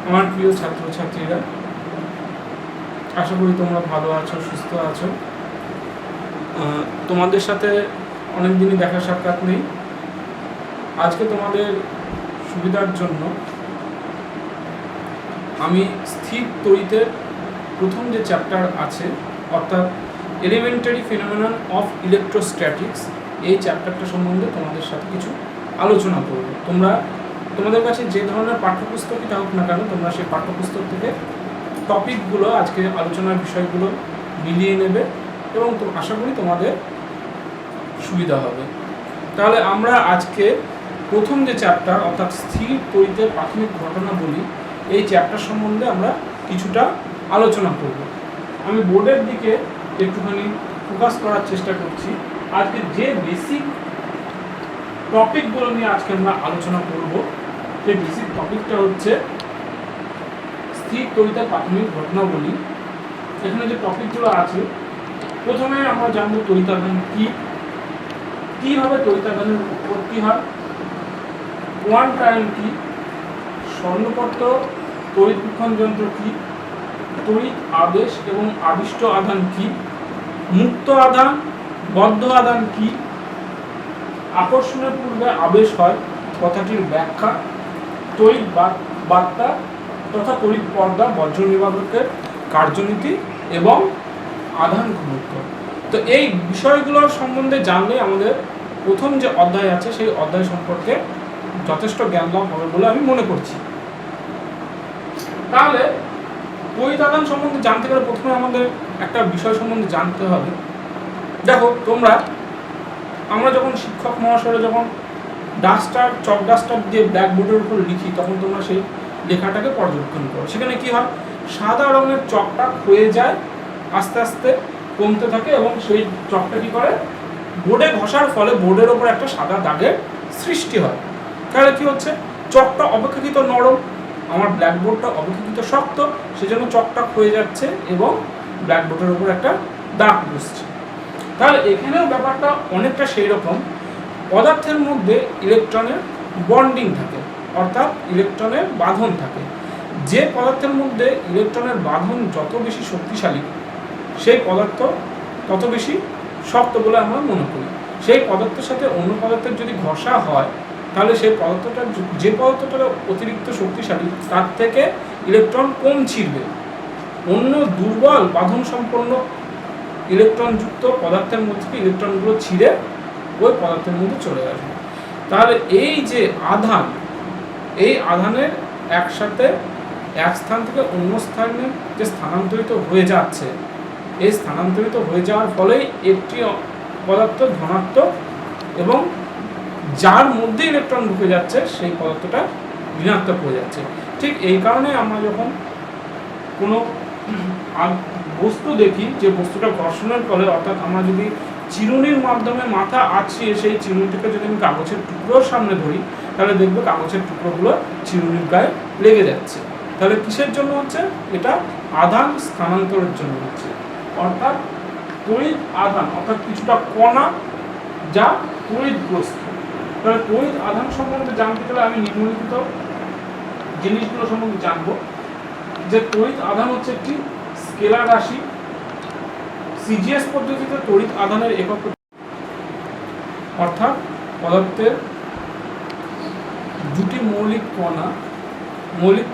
আমার প্রিয় ছাত্রছাত্রীরা, আশা করি তোমরা ভালো আছো, সুস্থ আছো। তোমাদের সাথে অনেক দিনই দেখা সাক্ষাৎ নেই। আজকে তোমাদের সুবিধার জন্য আমি স্থির তড়িতের প্রথম যে চ্যাপ্টার আছে, অর্থাৎ এলিমেন্টারি ফিনোমেনন অফ ইলেকট্রোস্ট্যাটিক্স, এই চ্যাপ্টারটা সম্বন্ধে তোমাদের সাথে কিছু আলোচনা করব। তোমাদের কাছে যে ধরনের পাঠ্যপুস্তকই থাকুক না কেন, তোমরা সেই পাঠ্যপুস্তক থেকে টপিকগুলো, আজকে আলোচনার বিষয়গুলো মিলিয়ে নেবে এবং আশা করি তোমাদের সুবিধা হবে। তাহলে আমরা আজকে প্রথম যে চ্যাপ্টার, অর্থাৎ স্থির তড়িতের প্রাথমিক ঘটনাবলী, এই চ্যাপ্টার সম্বন্ধে আমরা কিছুটা আলোচনা করব। আমি বোর্ডের দিকে একটুখানি ফোকাস করার চেষ্টা করছি। আজকে যে বেসিক টপিকগুলো নিয়ে আজকে আমরা আলোচনা করব, সেই বেসিক টপিকটা হচ্ছে স্থির তড়িতের প্রাথমিক ঘটনাবলী। এখানে যে টপিকগুলো আছে, প্রথমে আমরা জানবো তড়িতাধান কি, কিভাবে তড়িতাধানের উৎপত্তি হয়, কোয়ান্টাম আয়ন কি, স্বর্ণপট্ট তড়িৎ বীক্ষণ যন্ত্র কি, তড়িৎ আবেশ এবং আবিষ্ট আধান কি, মুক্ত আধান, বদ্ধ আধান কি, আকর্ষণের পূর্বে আবেশ হয় কথাটির ব্যাখ্যা, তড়িৎ বার্তা তথা তড়িৎ পর্দা বজ্র নির্বাপকের কার্যনীতি এবং আধান ঘনত্ব। তো এই বিষয়গুলোর সম্বন্ধে জানলে আমাদের প্রথম যে অধ্যায় আছে সেই অধ্যায় সম্পর্কে যথেষ্ট জ্ঞান লাভ হবে বলে আমি মনে করছি। তাহলে তড়িৎ আধান সম্বন্ধে জানতে গেলে প্রথমে আমাদের একটা বিষয় সম্বন্ধে জানতে হবে। দেখো, আমরা যখন শিক্ষক মহাশয়রা যখন চক ডাস্টার দিয়ে ব্ল্যাকবোর্ডের উপর লিখি, তখন তোমরা সেই লেখাটাকে পর্যবেক্ষণ করো। সেখানে কি হয়, সাদা রঙের চকটা ক্ষয়ে যায়, আস্তে আস্তে কমতে থাকে এবং সেই চকটা কি করে, বোর্ডে ঘষার ফলে বোর্ডের ওপর একটা সাদা দাগের সৃষ্টি হয়। তাহলে কি হচ্ছে, চকটা অপেক্ষাকৃত নরম, আমার ব্ল্যাকবোর্ডটা অপেক্ষাকৃত শক্ত, সেজন্য চকটা ক্ষয়ে যাচ্ছে এবং ব্ল্যাকবোর্ডের ওপর একটা দাগ বসছে। তাহলে এখানেও ব্যাপারটা অনেকটা সেই রকম। পদার্থের মধ্যে ইলেকট্রনের বন্ডিং থাকে, অর্থাৎ ইলেকট্রনের বাঁধন থাকে। যে পদার্থের মধ্যে ইলেকট্রনের বাঁধন যত বেশি শক্তিশালী, সেই পদার্থ তত বেশি শক্ত বলে আমরা মনে করি। সেই পদার্থের সাথে অন্য পদার্থের যদি ঘষা হয়, তাহলে সেই পদার্থটা, যে পদার্থটা অতিরিক্ত শক্তিশালী, তার থেকে ইলেকট্রন কম ছিঁড়বে। অন্য দুর্বল বাঁধন সম্পন্ন ইলেকট্রনযুক্ত পদার্থের মধ্যে ইলেকট্রনগুলো ছিঁড়ে ওই পদার্থের মধ্যে চলে আসবে। তাহলে এই যে আধান, এই আধানের একসাথে এক স্থান থেকে অন্য স্থানে যে স্থানান্তরিত হয়ে যাচ্ছে, এই স্থানান্তরিত হয়ে যাওয়ার ফলেই একটি পদার্থ ধনাত্মক এবং যার মধ্যে ইলেকট্রন ঢুকে যাচ্ছে সেই পদার্থটা ঋণাত্মক হয়ে যাচ্ছে। ঠিক এই কারণে আমরা যখন কোনো বস্তু দেখি, যে বস্তুটা ঘর্ষণের ফলে, অর্থাৎ আমরা যদি চিরুনির মাধ্যমে মাথা আঁচড়িয়ে সেই চিরুনিটাকে যদি আমি কাগজের টুকরোর সামনে ধরি, তাহলে দেখবো কাগজের টুকরোগুলো চিরুনির গায়ে লেগে যাচ্ছে। তাহলে কিসের জন্য হচ্ছে? এটা আধান স্থানান্তরের জন্য হচ্ছে, অর্থাৎ তড়িৎ আধান, অর্থাৎ কিছুটা কণা যা তড়িৎগ্রস্ত। তাহলে তড়িৎ আধান সম্বন্ধে জানতে গেলে আমি নিম্নলিখিত জিনিসগুলো সম্বন্ধে জানবো। যে তড়িৎ আধান হচ্ছে একটি স্কেলার রাশি। সিজিএস পদ্ধতিতে তড়িৎ আধানের একক, অর্থাৎ পদার্থের দুটি মৌলিক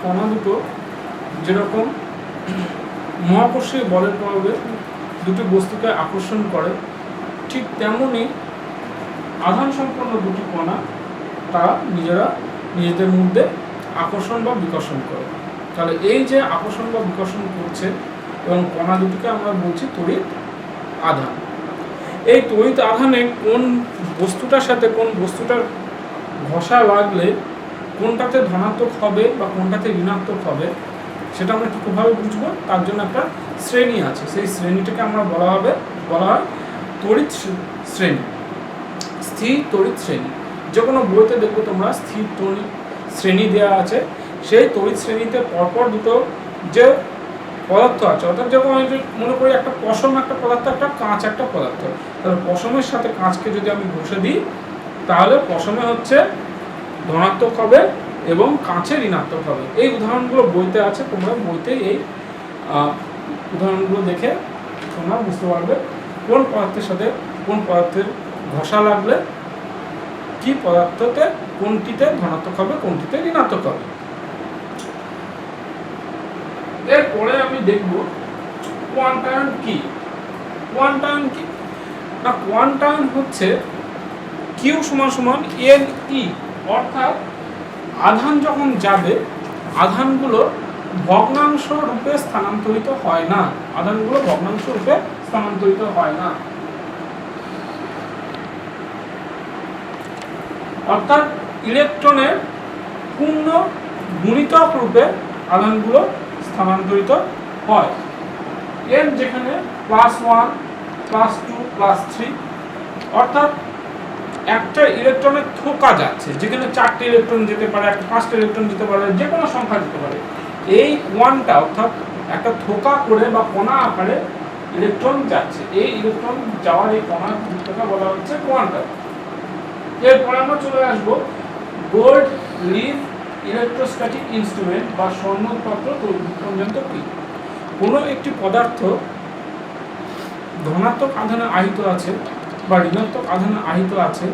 কণা দুটো যেরকম মহাকর্ষীয় বলের প্রভাবে দুটি বস্তুকে আকর্ষণ করে, ঠিক তেমনি আধান সম্পন্ন দুটি কণা তারা নিজেদের মধ্যে আকর্ষণ বা বিকর্ষণ করে। তাহলে এই যে আকর্ষণ বা বিকর্ষণ করছে এবং কণা দুটিকে আমরা বলছি তড়িৎ আধান। এই তড়িৎ আধানে কোন বস্তুটার সাথে কোন বস্তুটার ঘষা লাগলে কোনটাতে ধনাত্মক হবে বা কোনটাতে ঋণাত্মক হবে, সেটা আমরা কীভাবে বুঝবো? তার জন্য একটা শ্রেণী আছে, সেই শ্রেণীটাকে আমরা বলা হয় তড়িৎ শ্রেণী, স্থির তড়িৎ শ্রেণী। যে কোনো বইতে দেখবো তোমরা স্থির তড়িৎ শ্রেণী দেওয়া আছে। সেই তড়িৎ শ্রেণীতে পরপর দুটো যে পদার্থ আছে, অর্থাৎ যখন আমি মনে করি একটা পশম একটা পদার্থ, একটা কাঁচ একটা পদার্থ, তাহলে পশমের সাথে কাঁচকে যদি আমি ঘষে দিই, তাহলে পশমে হচ্ছে ধনাত্মক হবে এবং কাঁচে ঋণাত্মক হবে। এই উদাহরণগুলো বইতে আছে, তোমরা বইতে এই উদাহরণগুলো দেখে তোমরা বুঝতে পারবে কোন পদার্থের সাথে কোন পদার্থের ঘষা লাগলে কি পদার্থতে কোনটিতে ধনাত্মক হবে কোনটিতে ঋণাত্মক হবে। এরপরে আমি দেখব কোয়ান্টায়ন কি। কোয়ান্টায়ন কি না, কোয়ান্টায়ন হচ্ছে কিউ সমান সমান এন ই, অর্থাৎ আধান যখন যাবে আধানগুলো ভগ্নাংশ রূপে স্থানান্তরিত হয় না, আধানগুলো ভগ্নাংশ রূপে স্থানান্তরিত হয় না, অর্থাৎ ইলেকট্রনের পূর্ণ গুণিতক রূপে আধানগুলো স্থানান্তরিত হয়। এর যেখানে +1 +2 +3, অর্থাৎ একটা ইলেকট্রনের থোকা যাচ্ছে, যেখানে 4টে ইলেকট্রন যেতে পারে, 5টে ইলেকট্রন যেতে পারে, যে কোনো সংখ্যা যেতে পারে। এই কোয়ান্টা অর্থাৎ একটা থোকা করে বা কণা আকারে ইলেকট্রন যাচ্ছে, এই ইলেকট্রন যাওয়ার এই কণার ভূমিকাকে বলা হচ্ছে কোয়ান্টা। এরপরে আমরা চলে আসবো গোল্ড লিফ ইলেকট্রোস্ট্যাটিক ইনস্ট্রুমেন্ট বা স্বর্ণপত্র তড়িৎবিক্ষণ যন্ত্র কি। কোনো একটি পদার্থ ধনাত্মক আধানে আহিত আছে বা ঋণাত্মক আধানে আহিত আছে,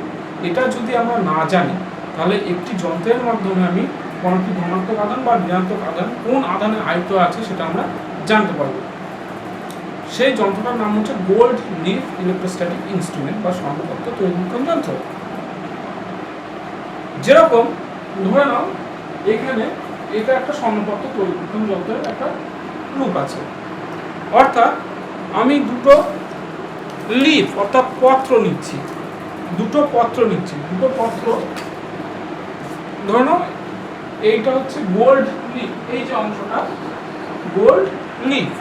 এটা যদি আমরা না জানি তাহলে একটি যন্ত্রের মাধ্যমে আমি কোনটি ধনাত্মক আধান বা ঋণাত্মক আধান কোন আধানে আহিত আছে সেটা আমরা জানতে পারবো। সেই যন্ত্রটার নাম হচ্ছে গোল্ড লিফ ইলেকট্রোস্ট্যাটিক ইনস্ট্রুমেন্ট বা স্বর্ণপত্র তড়িৎবিক্ষণ যন্ত্র। যেরকম ধরে নাও এখানে এটা একটা স্বর্ণপত্র তড়িৎবিক্ষণ যন্ত্রের একটা রূপ আছে, অর্থাৎ আমি দুটো লিফ অর্থাৎ পত্র নিচ্ছি, দুটো পত্র ধরে নাও এইটা হচ্ছে গোল্ড লিফ, এই যে অংশটা গোল্ড লিফ।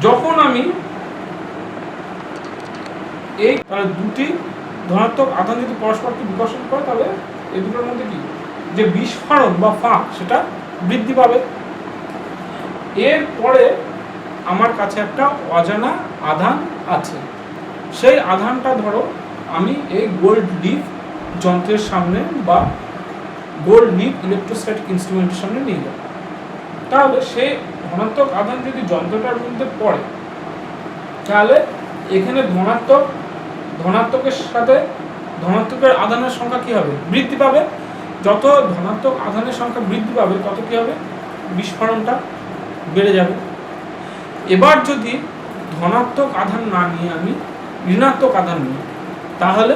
যখন আমি এই তাহলে দুটি ধনাত্মক আধান যদি পরস্পরকে বিকর্ষণ করে তাহলে এই দুটোর মধ্যে কি যে বিস্ফোরণ বা ফাঁক সেটা বৃদ্ধি পাবে। এরপরে আমার কাছে একটা অজানা আধান আছে, সেই আধানটা ধরো আমি এই গোল্ড লিফ যন্ত্রের সামনে বা গোল্ড লিফ ইলেকট্রোস্ট্যাটিক ইনস্ট্রুমেন্টের সামনে নিয়ে যাব। তাহলে সেই ধনাত্মক আধান যদি যন্ত্রটার মধ্যে পড়ে তাহলে এখানে ধনাত্মকের সাথে ধনাত্মকের আধানের সংখ্যা কি হবে বৃদ্ধি পাবে। যত ধনাত্মক আধানের সংখ্যা বৃদ্ধি পাবে তত কি হবে বিস্ফোরণটা বেড়ে যাবে। এবার যদি ধনাত্মক আধান না নিয়ে আমি ঋণাত্মক আধান নিই তাহলে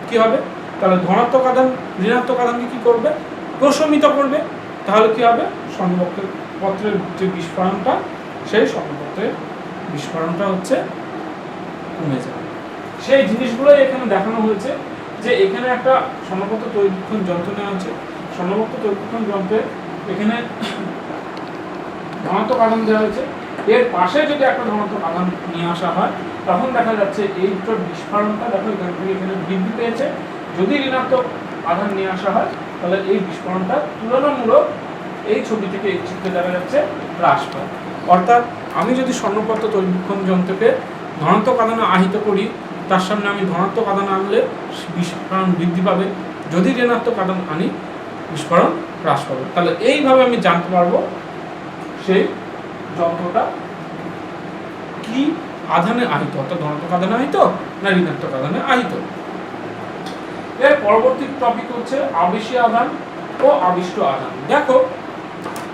কি হবে, তাহলে ধনাত্মক আধান ঋণাত্মক আধানকে কি করবে প্রশমিত করবে। তাহলে কি হবে স্বর্ণপত্রের যে বিস্ফোরণটা সেই স্বর্ণপত্রের বিস্ফোরণটা হচ্ছে কমে যাবে। সেই জিনিসগুলোই এখানে দেখানো হয়েছে যে এখানে একটা স্বর্ণপত্র তড়িৎবিক্ষণ যন্ত্র নেওয়া হচ্ছে, স্বর্ণপত্র তড়িৎবিক্ষণ যন্ত্রে এখানে ধনাত্মক আধান দেওয়া হয়েছে, এর পাশে যদি একটা ধনাত্মক আধান নিয়ে আসা হয় তখন দেখা যাচ্ছে এই দুটোর বিস্ফোরণটা দেখো এখান থেকে এখানে বৃদ্ধি পেয়েছে। যদি ঋণাত্মক আধান নিয়ে আসা হয় তাহলে এই বিস্ফোরণটা তুলনামূলক এই ছবি থেকে এই চিত্রে দেখা যাচ্ছে হ্রাস পায়। অর্থাৎ আমি যদি স্বর্ণপত্র তড়িৎবিক্ষণ যন্ত্রকে ধনাত্মক আধানে আহিত করি তার সামনে আমি ধনাত্মক আধান আনলে বিস্ফোরণ বৃদ্ধি পাবে, যদি ঋণাত্মক আধান আনি বিস্ফোরণ হ্রাস পাবে। তাহলে এইভাবে আমি জানতে পারবো সেই যন্ত্রটা কি আধানে আহিত, অর্থাৎ ধনাত্মক আধানে আহিত না ঋণাত্মক আধানে আহিত। এর পরবর্তী টপিক হচ্ছে আবেশী আধান ও আবিষ্ট আধান। দেখো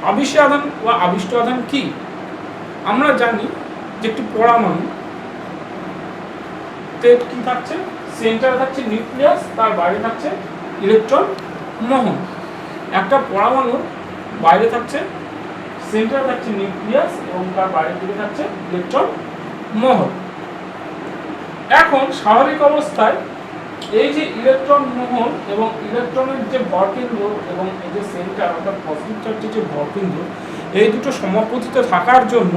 আবেশী আধান ও আবিষ্ট আধান কি। আমরা জানি যে একটি পরমাণু কি থাকছে, সেন্টারে থাকছে নিউক্লিয়াস, তার বাইরে থাকছে ইলেকট্রন মহল। একটা পরমাণুর বাইরে থাকছে সেন্টারে থাকছে নিউক্লিয়াস এবং তার বাইরের দিকে থাকছে ইলেকট্রন মহল। এখন স্বাভাবিক অবস্থায় এই যে ইলেকট্রন মহল এবং ইলেকট্রনের যে ভরকেন্দ্র এবং এই যে সেন্টার অর্থাৎ পজিটিভ চার্জের যে ভরকেন্দ্র, এই দুটো সমাপতিত থাকার জন্য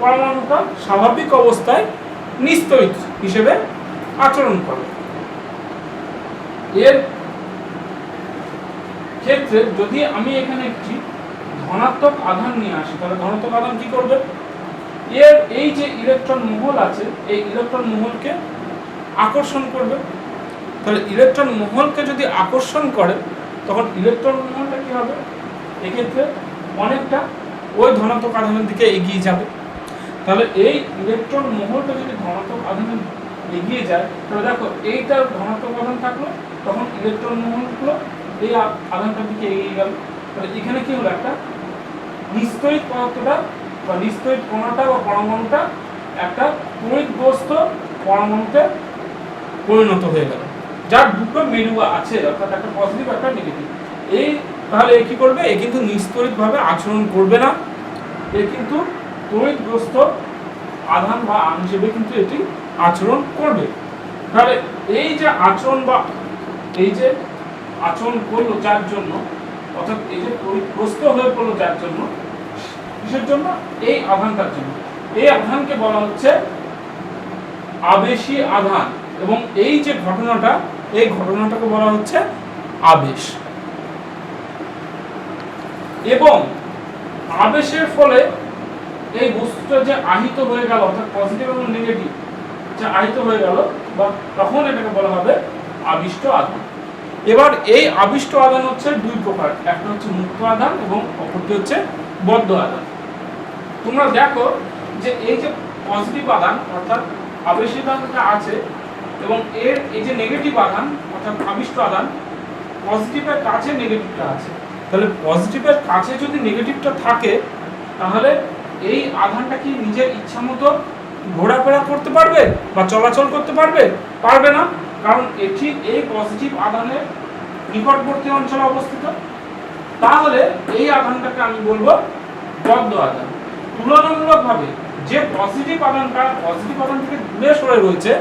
পরমাণুটা স্বাভাবিক অবস্থায় নিস্তড়িত হিসেবে আচরণ করে। এর ক্ষেত্রে যদি আমি এখানে একটি ধনাত্মক আধান নিয়ে আসি তাহলে ধনাত্মক আধান কি করবে, এর এই যে ইলেকট্রন মহল আছে এই ইলেকট্রন মহলকে আকর্ষণ করবে। তাহলে ইলেকট্রন মহলকে যদি আকর্ষণ করে তখন ইলেকট্রন মহলটা কি হবে, এক্ষেত্রে অনেকটা ওই ধনাত্মক আধানের দিকে এগিয়ে যাবে। তাহলে এই ইলেকট্রন মহলটা যদি ধনাত্মক আধানে এগিয়ে যায়, তাহলে দেখো এইটার ধনাত্মক আধান থাকলো, তখন ইলেকট্রন মহলগুলো এই আধানটার দিকে এগিয়ে গেল। তাহলে এখানে কি হলো, একটা নিস্তড়িত পদার্থটা বা নিস্তড়িত কণাটা বা পরমাণুটা একটা তড়িৎগ্রস্ত পরমাণুতে পরিণত হয়ে গেল, যার দুটো মেরু আছে, অর্থাৎ একটা পজিটিভ একটা নেগেটিভ। এই তাহলে এ কি করবে, এ কিন্তু নিস্তড়িতভাবে আচরণ করবে না, এ কিন্তু তড়িৎগ্রস্ত আধান বা আধান হিসেবে কিন্তু এটি আচরণ করবে। তাহলে এই যে আচরণ বা এই যে আচরণ করলো যার জন্য, অর্থাৎ এই যে তড়িৎগ্রস্ত হয়ে পড়লো যার জন্য, কিসের জন্য, এই আধানটার জন্য। এই আধানকে বলা হচ্ছে আবেশী আধান, এবং এই যে ঘটনাটা, এই ঘটনাটাকে বলা হচ্ছে আবেশ। এবং আবেশের ফলে এই বস্তুটা যে আহিত হয়ে গেল, অর্থাৎ পজিটিভ এবং নেগেটিভ যে আহিত হয়ে গেল, বা তখন এটাকে বলা হবে আবিষ্ট আধান। এবার এই আবিষ্ট আধান হচ্ছে দুই প্রকার, একটা হচ্ছে মুক্ত আধান এবং অপরটি হচ্ছে বদ্ধ আধান। তোমরা দেখো যে এই যে পজিটিভ আধান অর্থাৎ আবেশিক আধানটা আছে, এবং এর এই যে নেগেটিভ আধান অর্থাৎ আবিষ্ট আধান, পজিটিভের কাছে নেগেটিভটা আছে। তাহলে পজিটিভের কাছে যদি নেগেটিভটা থাকে, তাহলে এই আধানটা কি নিজের ইচ্ছা মতো ঘোরাফেরা করতে পারবে বা চলাচল করতে পারবে? পারবে না, কারণ এটি এই পজিটিভ আধানের নিকটবর্তী অঞ্চলে অবস্থিত। তাহলে এই আধানটাকে আমি বলবো বদ্ধ আধান। তুলনামূলকভাবে যে পজিটিভ আধানটা পজিটিভ আধান থেকে দূরে সরে রয়েছে,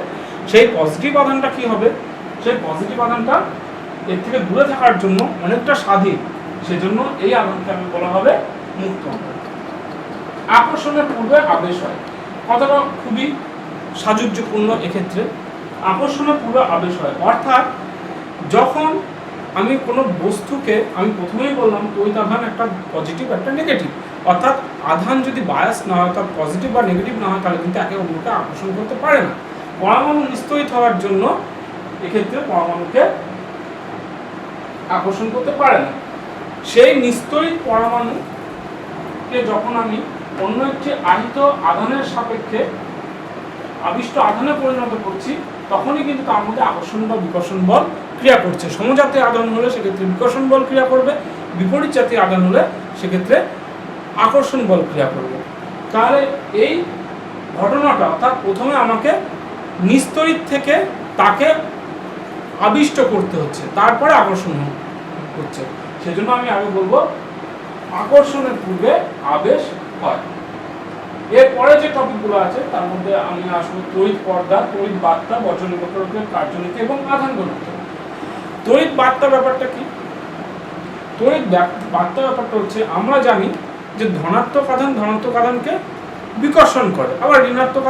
সেই পজিটিভ আধানটা কি হবে, সেই পজিটিভ আধানটা এর থেকে দূরে থাকার জন্য অনেকটা স্বাধীন, সেজন্য এই আধানকে আমি বলা হবে মুক্ত আধান। আকর্ষণের পূর্বে আবেশ হয়, কথাটা খুবই সাযুজ্যপূর্ণ। এক্ষেত্রে আকর্ষণের পূর্বে আবেশ হয়, অর্থাৎ যখন আমি কোনো বস্তুকে, আমি প্রথমেই বললাম তড়িৎ আধান একটা পজিটিভ একটা নেগেটিভ, অর্থাৎ আধান যদি বায়াস না হয়, অর্থাৎ পজিটিভ বা নেগেটিভ না হয়, তাহলে কিন্তু একে অন্যকে আকর্ষণ করতে পারে না। পরমাণু নিস্তড়িত হওয়ার জন্য এক্ষেত্রে পরমাণুকে আকর্ষণ করতে পারে না। সেই নিস্তড়িত পরমাণুকে যখন আমি অন্য একটি আহিত আধানের সাপেক্ষে আবিষ্ট আধানে পরিণত করছি, তখনই কিন্তু তার মধ্যে আকর্ষণ বা বিকর্ষণ বল ক্রিয়া করছে। সমজাতীয় আধান হলে সেক্ষেত্রে বিকর্ষণ বল ক্রিয়া করবে, বিপরীত জাতীয় আধান হলে সেক্ষেত্রে আকর্ষণ বল ক্রিয়া করবে। তাহলে এই ঘটনাটা, অর্থাৎ প্রথমে আমাকে নিস্তড়িত থেকে তাকে আবিষ্ট করতে হচ্ছে, তারপরে আকর্ষণ হচ্ছে। সেজন্য আমি আগে বলবো আকর্ষণের পূর্বে আবেশ হয়। এরপরে যে টপিকগুলো আছে তার মধ্যে আমি আসবো তড়িৎ পর্দা, তড়িৎ বার্তা, বজ্রনিকটকের কার্যনীতি এবং আধান ঘনত্ব। তড়িৎ বার্তা ব্যাপারটা কি? তড়িৎ বার্তা ব্যাপারটা হচ্ছে, আমরা জানি যে ধনাত্মক আধানকে বিকর্ষণ করে, আবার ঋণাত্মক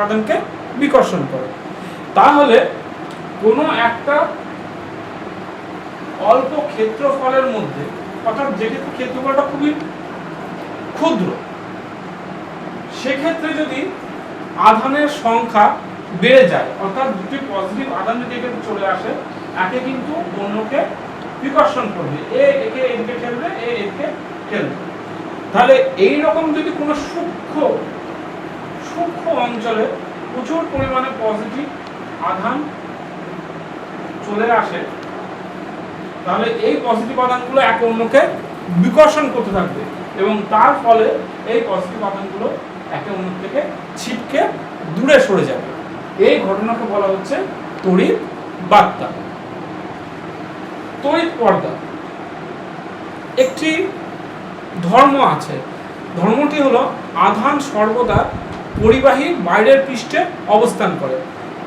আধানকে বিকর্ষণ করে। তাহলে কোনো একটা অল্প ক্ষেত্রফলের মধ্যে, অর্থাৎ যেহেতু ক্ষেত্রফলটা খুবই ক্ষুদ্র, সেক্ষেত্রে যদি আধানের সংখ্যা বেড়ে যায়, অর্থাৎ দুটি পজিটিভ আধান যদি এখানে চলে আসে, একে কিন্তু অন্যকে বিকর্ষণ করবে, একে এদিকে ঠেলবে, এদিকে ঠেলবে। তাহলে এই রকম যদি কোনো সূক্ষ্ম অঞ্চলে প্রচুর পরিমাণে পজিটিভ আধান চলে আসে, তাহলে এই পজিটিভ আধানগুলো একে অন্যকে বিকর্ষণ করতে থাকবে, এবং তার ফলে এই পজিটিভ আধানগুলো একে অন্য থেকে ছিটকে দূরে সরে যাবে। এই ঘটনাকে বলা হচ্ছে তড়িৎ বার্তা। তড়িৎ পর্দা একটি ধর্ম আছে, ধর্মটি হলো আধান সর্বদা পরিবাহীর বাইরের পৃষ্ঠে অবস্থান করে।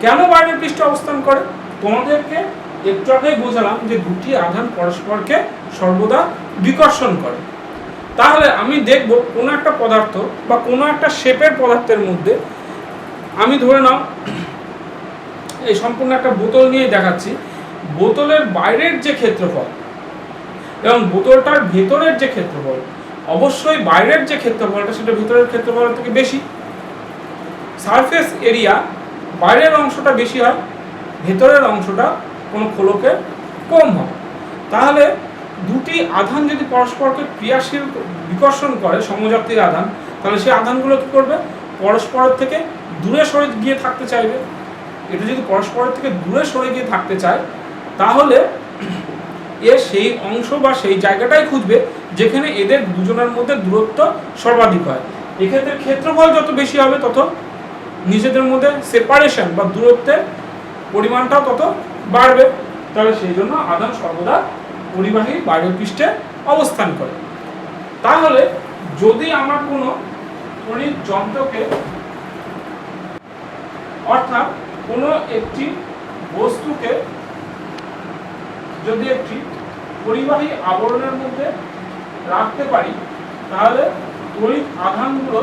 কেন বাইরের পৃষ্ঠে অবস্থান করে? তোমাদেরকে একটু আগেই বোঝালাম যে দুটি আধান পরস্পরকে সর্বদা বিকর্ষণ করে। তাহলে আমি দেখব কোনো একটা পদার্থ বা কোনো একটা শেপের পদার্থের মধ্যে, আমি ধরে নাও এই সম্পূর্ণ একটা বোতল নিয়ে দেখাচ্ছি, বোতলের বাইরের যে ক্ষেত্রফল এবং বোতলটার ভেতরের যে ক্ষেত্রফল, অবশ্যই বাইরের যে ক্ষেত্রফলটা সেটা ভেতরের ক্ষেত্রফলের থেকে বেশি। সারফেস এরিয়া বাইরের অংশটা বেশি হয়, ভেতরের অংশটা কোনো খোলকে কম হয়। তাহলে দুটি আধান যদি পরস্পরকে ক্রিয়াশীল বিকর্ষণ করে সমজাতিক আধান, তাহলে সেই আধানগুলো কি করবে, পরস্পরের থেকে দূরে সরে গিয়ে থাকতে চাইবে। এটা যদি পরস্পরের থেকে দূরে সরে গিয়ে থাকতে চায়, তাহলে এ সেই অংশ বা সেই জায়গাটাই খুঁজবে যেখানে এদের দুজনের মধ্যে দূরত্ব সর্বাধিক হয়। এক্ষেত্রে ক্ষেত্রফল যত বেশি হবে তত নিজেদের মধ্যে সেপারেশন বা দূরত্বের পরিমাণটাও তত বাড়বে। তাহলে সেই জন্য আধান সর্বদা পরিবাহী বাইরের পৃষ্ঠে অবস্থান করে। তাহলে যদি আমার কোনো তড়িৎ যন্ত্রকে অর্থাৎ কোনো একটি বস্তুকে যদি একটি পরিবাহী আবরণের মধ্যে রাখতে পারি, তাহলে তড়িৎ আধানগুলো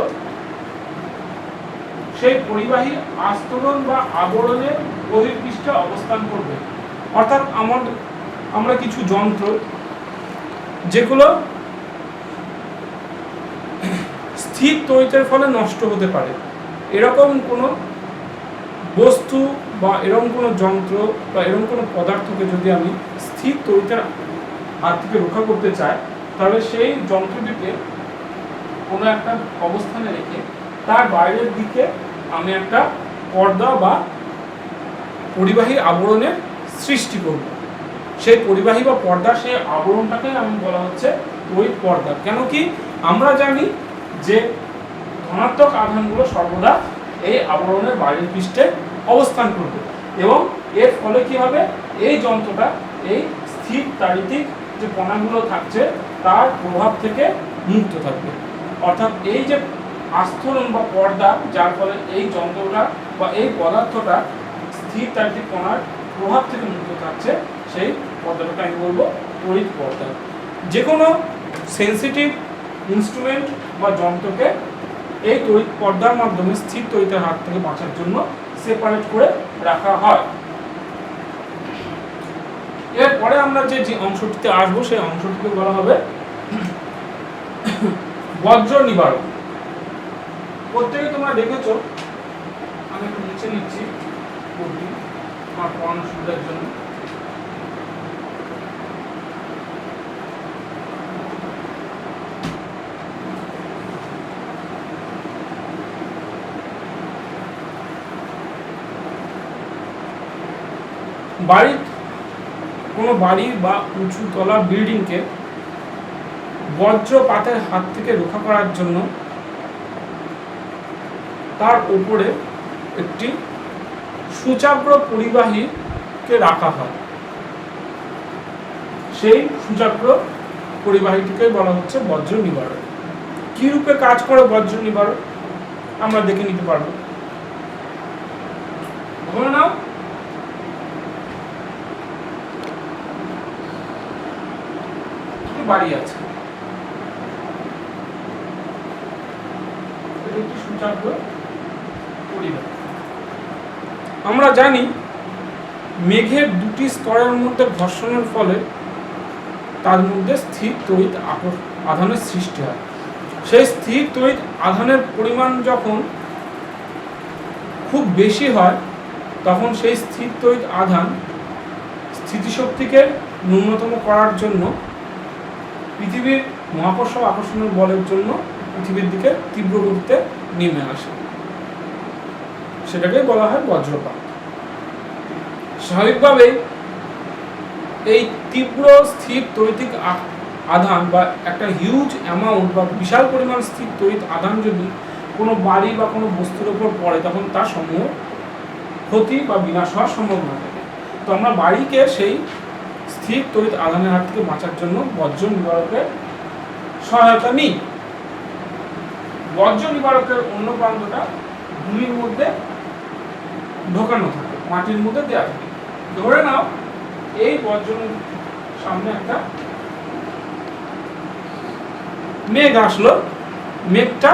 সেই পরিবাহী আস্তরণ বা আবরণের বহির্পৃষ্ঠে অবস্থান করবে। অর্থাৎ আমরা কিছু যন্ত্র যেগুলো স্থির তড়িতের ফলে নষ্ট হতে পারে, এরকম কোনো বস্তু বা এরকম কোনো যন্ত্র বা এরকম কোনো পদার্থকে যদি আমি স্থির তড়িতের হাত থেকে রক্ষা করতে চাই, তাহলে সেই যন্ত্রটিকে কোনো একটা অবস্থানে রেখে তার বাইরের দিকে আমি একটা পর্দা বা পরিবাহী আবরণের সৃষ্টি করব। সেই পরিবাহী বা পর্দা, সেই আবরণটাকে আমি বলা হচ্ছে তড়িৎ পর্দা। কেন কি আমরা জানি যে ধনাত্মক আধানগুলো সর্বদা এই আবরণের বাইরের পৃষ্ঠে অবস্থান করবে এবং এর ফলে কি হবে, এই যন্ত্রটা এই স্থির তাড়িতিক যে কণাগুলো থাকছে তার প্রভাব থেকে মুক্ত থাকবে। অর্থাৎ এই যে আস্তরণ বা পর্দা, যার ফলে এই যন্ত্রটা বা এই পদার্থটা স্থির তাড়িতিক কণার প্রভাব থেকে মুক্ত থাকছে, সেই পর্দাটাকে আমি বলবো তড়িৎ পর্দা। যে কোনো সেন্সিটিভ ইনস্ট্রুমেন্ট বা যন্ত্রকে এই তড়িৎ পর্দার মাধ্যমে স্থির তড়িতের হাত থেকে বাঁচার জন্য সেপারেট করে রাখা হয়। এরপরে আমরা যে অংশটিতে আসবো সেই অংশটিকে বলা হবে বজ্র নিবারক। প্রত্যেকে তোমরা দেখেছো, আমি একটু নিচে নিচ্ছি বোর্ডটি আমার পড়ানোর সুবিধার জন্য। কোনো বাড়ি বা উঁচু তলা বিল্ডিংকে বজ্রপাতের হাত থেকে রক্ষা করার জন্য তার উপরে একটি সূচাগ্র পরিবাহীকে রাখা হয়। সেই সূচাগ্র পরিবাহীটিকে বলা হচ্ছে বজ্র নিবারক। কি রূপে কাজ করে বজ্র নিবারক আমরা দেখে নিতে পারবো। ধরে নাও বাড়ি আছে, একটি সূচাগ্র পরিবাহী। আমরা জানি মেঘের দুটি স্তরের মধ্যে ঘর্ষণের ফলে তার মধ্যে স্থির তড়িৎ আধানের সৃষ্টি হয়। সেই স্থির তড়িৎ আধানের পরিমাণ যখন খুব বেশি হয়, তখন সেই স্থির তড়িৎ আধান স্থিতিশক্তিকে ন্যূনতম করার জন্য পৃথিবীর মহাকর্ষ আকর্ষণের বলের জন্য পৃথিবীর দিকে তীব্র গতিতে নেমে আসে। সেটাকে বলা হয় বজ্রপাত। স্বাভাবিকভাবে এই তীব্র স্থির তড়িৎ আধান বা একটা হিউজ অ্যামাউন্ট বা বিশাল পরিমাণ স্থির তড়িৎ আধান যদি কোনো বাড়ি বা কোনো বস্তুর উপর পড়ে, তখন তার সমূহ ক্ষতি বা বিনাশ হওয়ার সম্ভাবনা থাকে। তো আমরা বাড়িকে সেই স্থির তড়িৎ আধানের হাত থেকে বাঁচার জন্য বজ্র নিবারকের সহায়তা নিই। বজ্র নিবারকের অন্য প্রান্তটা ভূমির মধ্যে ঢোকানো থাকে, মাটির মধ্যে দেওয়া থাকে। ধরে নাও এই বজ্রের সামনে একটা মেঘ আসলো, মেঘটা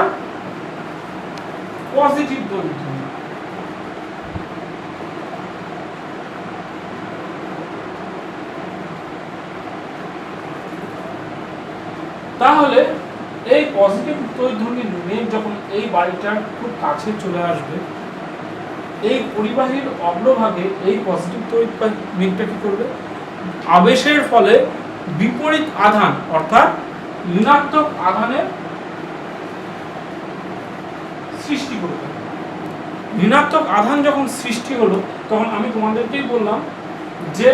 পজিটিভ তড়িৎ, তাহলে এই পজিটিভ তড়িৎ মেঘ যখন এই বাড়িটার খুব কাছে চলে আসবে, এই পরিবাহীর অগ্রভাগে এই পজিটিভ তড়িৎ মেঘটা কি করবে, আবেশের ফলে বিপরীত আধান অর্থাৎ ঋণাত্মক আধানের সৃষ্টি করবে। ঋণাত্মক আধান যখন সৃষ্টি হলো তখন আমি তোমাদেরকেই বললাম যে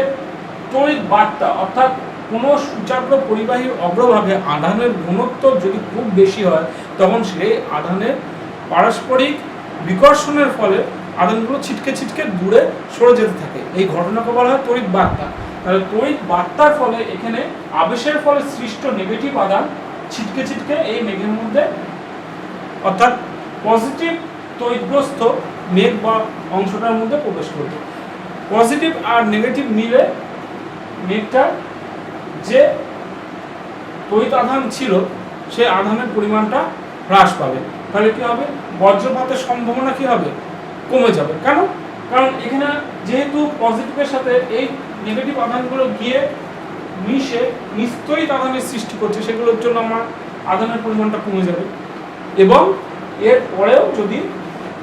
তড়িৎ বার্তা অর্থাৎ কোনো সূচাগ্র পরিবাহীর অগ্রভাগে আধানের ঘনত্ব যদি খুব বেশি হয় তখন সেই আধানের পারস্পরিক বিকর্ষণের ফলে আধানগুলো ছিটকে ছিটকে দূরে সরে যেতে থাকে। এই ঘটনাকে বলা হয় তড়িৎ বার্তা। তাহলে তড়িৎ বার্তার ফলে এখানে আবেশের ফলে সৃষ্ট নেগেটিভ আধান ছিটকে ছিটকে এই মেঘের মধ্যে অর্থাৎ পজিটিভ তড়িৎগ্রস্ত মেঘ বা অংশটার মধ্যে প্রবেশ করবে। পজিটিভ আর নেগেটিভ মিলে মেঘটার যে তড়িৎ আধান ছিল সেই আধানের পরিমাণটা হ্রাস পাবে। তাহলে কি হবে? বজ্রপাতের সম্ভাবনা কি হবে? কমে যাবে। কেন? কারণ এখানে যেহেতু পজিটিভের সাথে এই নেগেটিভ আধানগুলো গিয়ে মিশে নিস্তড়িৎ আধানের সৃষ্টি করছে, সেগুলোর জন্য আমার আধানের পরিমাণটা কমে যাবে। এবং এর পরেও যদি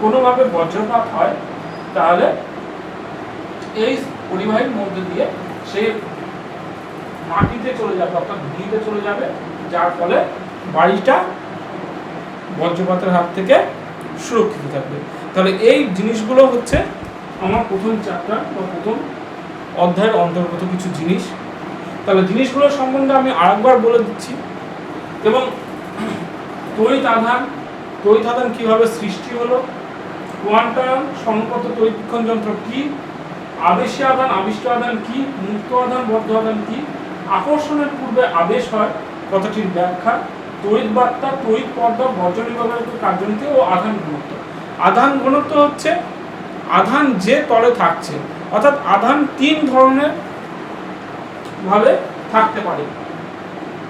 কোনোভাবে বজ্রপাত হয় তাহলে এই পরিবাহীর মধ্যে দিয়ে সে মাটিতে চলে যাবে অর্থাৎ ভূমিতে চলে যাবে, যার ফলে বাড়িটা বজ্রপাতের হাত থেকে সুরক্ষিত থাকবে। তাহলে এই জিনিসগুলো হচ্ছে আমার প্রথম চ্যাপ্টার বা প্রথম অধ্যায়ের অন্তর্গত কিছু জিনিস। তাহলে জিনিসগুলো সম্বন্ধে আমি আরেকবার বলে দিচ্ছি। এবং তড়িৎ আধান কিভাবে সৃষ্টি হলো, কোয়ান্টাম সংগত তড়িৎক্ষণ যন্ত্র কি, আবেশী আধান আবিষ্ট আধান কি, মুক্ত আধান বদ্ধ আধান কি, আকর্ষণের পূর্বে আবেশ হয় কথাটির ব্যাখ্যা, তড়িৎ বার্তা, তড়িৎ পর্দা, বজ্র নির্বাপনের কার্যনীতি ও আধান ঘনত্ব। আধান ঘনত্ব হচ্ছে আধান যে তলে থাকছে, অর্থাৎ আধান তিন ধরনের ভাবে থাকতে পারে,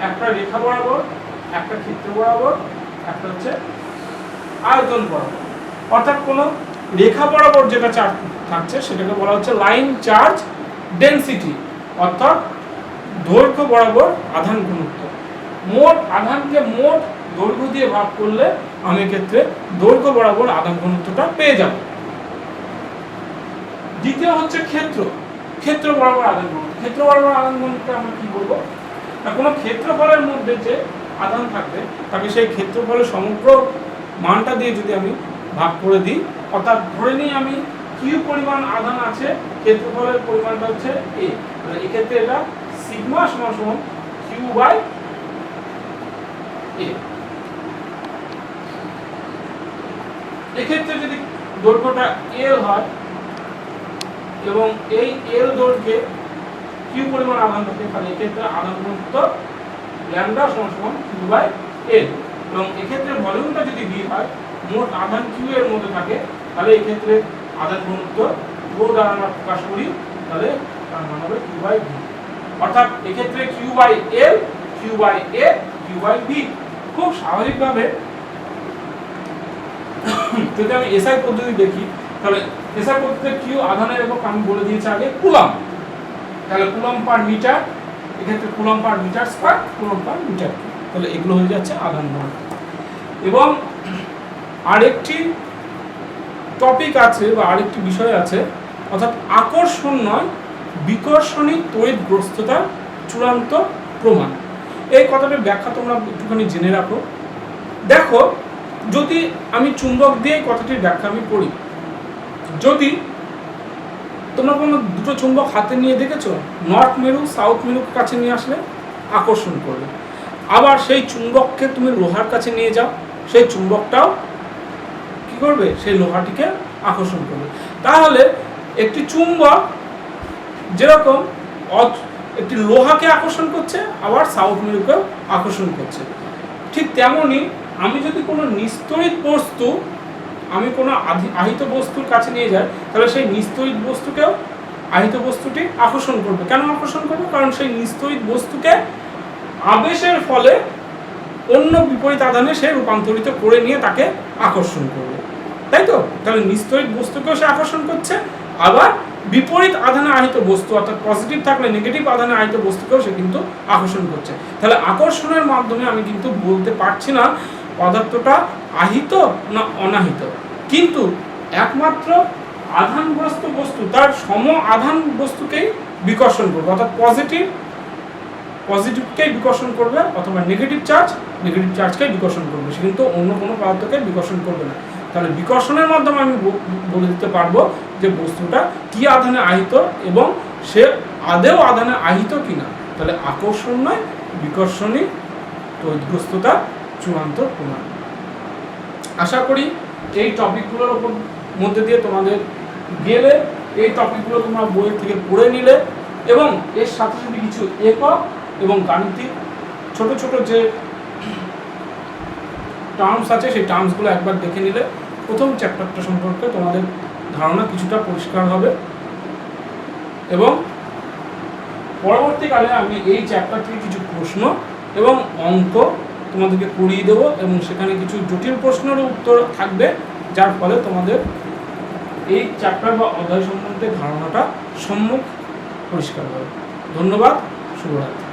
একটা রেখা বরাবর, একটা ক্ষেত্র বরাবর, একটা হচ্ছে আয়তন বরাবর। অর্থাৎ কোনো রেখা বরাবর যেটা চার্জ থাকছে সেটাকে বলা হচ্ছে লাইন চার্জ ডেনসিটি, অর্থাৎ দৈর্ঘ্য বরাবর আধান ঘনত্ব। মোট আধানকে মোট দৈর্ঘ্য দিয়ে ভাগ করলে আমি ক্ষেত্রে দৈর্ঘ্য বরাবর আধান ঘনত্বটা পেয়ে যাব। দ্বিতীয় হচ্ছে ক্ষেত্র বরাবর আধান ঘনত্ব। ক্ষেত্র বরাবর আধান ঘনত্ব আমরা কি বলবো? না, কোনো ক্ষেত্রফলের মধ্যে যে আধান থাকবে তাকে সেই ক্ষেত্রফলের সমগ্র মানটা দিয়ে যদি আমি ভাগ করে দিই, অর্থাৎ ধরে নিই আমি কিউ পরিমাণ আধান আছে, ক্ষেত্রফলের পরিমাণটা হচ্ছে এ, তাহলে এক্ষেত্রে এটা সিগমা সমান সমান কিউ বাই এ। এক্ষেত্রে যদি দৈর্ঘ্যটা এল হয় এবং এই এল দৈর্ঘ্যে কিউ পরিমাণ আধান থাকে, তাহলে এক্ষেত্রে আধান ঘনত্ব ল্যামডা সমান সমান কিউ বাই এল। এবং এক্ষেত্রে ভলিউমটা যদি ভি হয়, মোট আধান কিউ এর মধ্যে থাকে, তাহলে এক্ষেত্রে আধান ঘনত্ব রো দ্বারা আমরা প্রকাশ করি, তাহলে তার মান হবে কিউ বাই ভি। অর্থাৎ এক্ষেত্রে Q by L, Q by A, Q by V. খুব স্বাভাবিকভাবে যদি আমি এসআই পদ্ধতি দেখি, তাহলে এসআই পদ্ধতিতে কিউ আধানের একক আমি বলে দিয়েছি আগে কুলম্ব। তাহলে কুলম্ব পার মিটার, এক্ষেত্রে coulomb per metre square, coulomb per metre. তাহলে এগুলো হয়ে যাচ্ছে আধান ঘনত্ব। এবং আরেকটি টপিক আছে বা আরেকটি বিষয় আছে, অর্থাৎ আকর্ষণ নয় বিকর্ষণী তড়িৎগ্রস্ততার চূড়ান্ত প্রমাণ। এই কথাটার ব্যাখ্যা তোমরা একটুখানি জেনে রাখো। দেখো, যদি আমি চুম্বক দিয়ে কথাটির ব্যাখ্যা আমি পড়ি, যদি তোমরা কোনো দুটো চুম্বক হাতে নিয়ে দেখেছো, নর্থ মেরু সাউথ মেরুর কাছে নিয়ে আসলে আকর্ষণ করবে, আবার সেই চুম্বককে তুমি লোহার কাছে নিয়ে যাও, সেই চুম্বকটাও কি করবে? সেই লোহাটিকে আকর্ষণ করবে। তাহলে একটি চুম্বক যেরকম একটি লোহাকে আকর্ষণ করছে, আবার সাউথ মেরুকেও আকর্ষণ করছে, ঠিক তেমনি আমি যদি কোনো নিস্তড়িত বস্তু আমি কোনো আহিত বস্তুর কাছে নিয়ে যাই, তাহলে সেই নিস্তড়িত বস্তুকেও আহিত বস্তুটি আকর্ষণ করবে। কেন আকর্ষণ করবে? কারণ সেই নিস্তড়িত বস্তুকে আবেশের ফলে অন্য বিপরীত আধানে সে রূপান্তরিত করে নিয়ে তাকে আকর্ষণ করবে, তাই তো? তাহলে নিস্তড়িত বস্তুকেও সে আকর্ষণ করছে, আবার বিপরীত আধানে আহিত বস্তু অর্থাৎ পজিটিভ থাকলে নেগেটিভ আধানে আহিত বস্তুকেও সে কিন্তু আকর্ষণ করছে। তাহলে আকর্ষণের মাধ্যমে আমি কিন্তু বলতে পারছি না পদার্থটা আহিত না অনাহিত, কিন্তু একমাত্র আধানগ্রস্ত বস্তু তার সম আধান বস্তুকেই বিকর্ষণ করবে, অর্থাৎ পজিটিভ পজিটিভকেই বিকর্ষণ করবে, অথবা নেগেটিভ চার্জকেই বিকর্ষণ করবে, সে কিন্তু অন্য কোনো পদার্থকে বিকর্ষণ করবে না। তাহলে বিকর্ষণের মাধ্যমে আমি বলে দিতে পারবো যে বস্তুটা কি আধানে আহিত এবং সে আদেও আধানে আহিত কিনা। তাহলে আকর্ষণ নয়, বিকর্ষণই তড়িৎগ্রস্ততা চূড়ান্ত প্রমাণ। আশা করি এই টপিকগুলোর ওপর মধ্যে দিয়ে তোমাদের গেলে, এই টপিকগুলো তোমরা বই থেকে পড়ে নিলে এবং এর সাথে সাথে কিছু একক এবং গাণিতিক ছোট ছোট যে টার্মস আছে সেই টার্মসগুলো একবার দেখে নিলে প্রথম চ্যাপ্টারটা সম্পর্কে তোমাদের ধারণা কিছুটা পরিষ্কার হবে। এবং পরবর্তীকালে আমি এই চ্যাপ্টার থেকে কিছু প্রশ্ন এবং অঙ্ক তোমাদেরকে করিয়ে দেবো, এবং সেখানে কিছু জটিল প্রশ্নেরও উত্তর থাকবে, যার ফলে তোমাদের এই চ্যাপ্টার বা অধ্যায় সম্বন্ধে ধারণাটা সম্যক পরিষ্কার হবে। ধন্যবাদ, শুভরাত্রি।